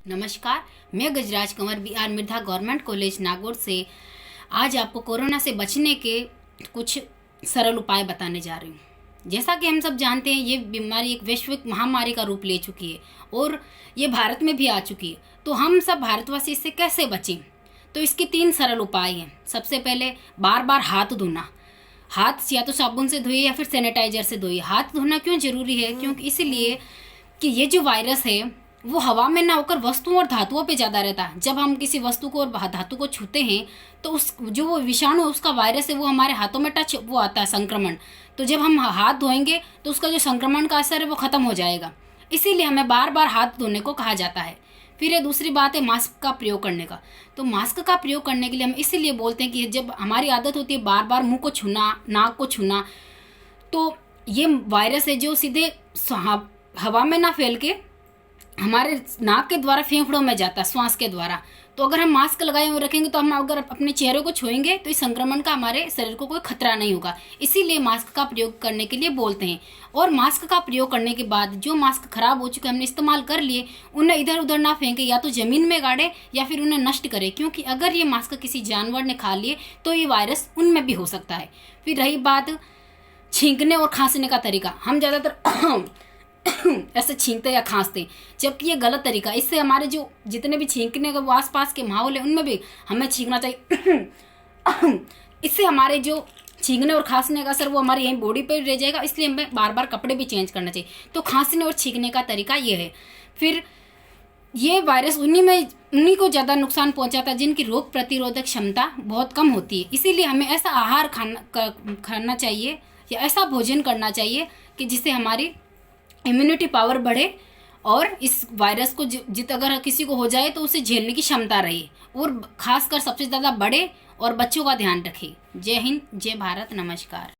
नमस्कार। मैं Gajraj Kanwar BR Mirdha government college Nagaur से आज आपको कोरोना से बचने के कुछ सरल उपाय बताने जा रही हूँ। जैसा कि हम सब जानते हैं, ये बीमारी एक वैश्विक महामारी का रूप ले चुकी है और ये भारत में भी आ चुकी है। तो हम सब भारतवासी इससे कैसे बचें? तो इसके 3 सरल उपाय हैं। सबसे पहले बार बार हाथ धोना। हाथ या तो साबुन से धोइए या फिर सैनिटाइजर से धोइए। हाथ धोना क्यों जरूरी है? क्योंकि इसलिए कि ये जो वायरस है वो हवा में ना होकर वस्तुओं और धातुओं पे ज़्यादा रहता है। जब हम किसी वस्तु को और धातु को छूते हैं तो उस जो वो विषाणु उसका वायरस है वो हमारे हाथों में टच वो आता है, संक्रमण। तो जब हम हाथ धोएंगे तो उसका जो संक्रमण का असर है वो खत्म हो जाएगा। इसीलिए हमें बार बार हाथ धोने को कहा जाता है। फिर ये दूसरी बात है मास्क का प्रयोग करने का। तो मास्क का प्रयोग करने के लिए हम इसीलिए बोलते हैं कि जब हमारी आदत होती है बार बार मुंह को छूना, नाक को छूना, तो ये वायरस है जो सीधे हवा में ना फैल के हमारे नाक के द्वारा फेफड़ों में जाता है, श्वास के द्वारा। तो अगर हम मास्क लगाए हुए रखेंगे तो हम अगर अपने चेहरे को छुएंगे तो इस संक्रमण का हमारे शरीर को कोई खतरा नहीं होगा। इसीलिए मास्क का प्रयोग करने के लिए बोलते हैं। और मास्क का प्रयोग करने के बाद जो मास्क खराब हो चुके हमने इस्तेमाल कर लिए, उन्हें इधर उधर ना फेंके, या तो जमीन में गाड़े या फिर उन्हें नष्ट करें, क्योंकि अगर ये मास्क किसी जानवर ने खा लिए तो ये वायरस उनमें भी हो सकता है। फिर रही बात छींकने और खांसने का तरीका, हम ज़्यादातर ऐसे छींकते या खांसते, जबकि ये गलत तरीका। इससे हमारे जो जितने भी छींकने का वो आसपास के माहौल है उनमें भी हमें छींकना चाहिए। इससे हमारे जो छींकने और खांसने का असर वो हमारी यहीं बॉडी पर रह जाएगा। इसलिए हमें बार बार कपड़े भी चेंज करना चाहिए। तो खांसने और छींकने का तरीका ये है। फिर ये वायरस उन्हीं को ज़्यादा नुकसान पहुंचाता है जिनकी रोग प्रतिरोधक क्षमता बहुत कम होती है। इसीलिए हमें ऐसा आहार खाना चाहिए या ऐसा भोजन करना चाहिए कि जिससे हमारी इम्यूनिटी पावर बढ़े और इस वायरस को अगर किसी को हो जाए तो उसे झेलने की क्षमता रहे। और खासकर सबसे ज़्यादा बड़े और बच्चों का ध्यान रखें। जय हिंद, जय भारत, नमस्कार।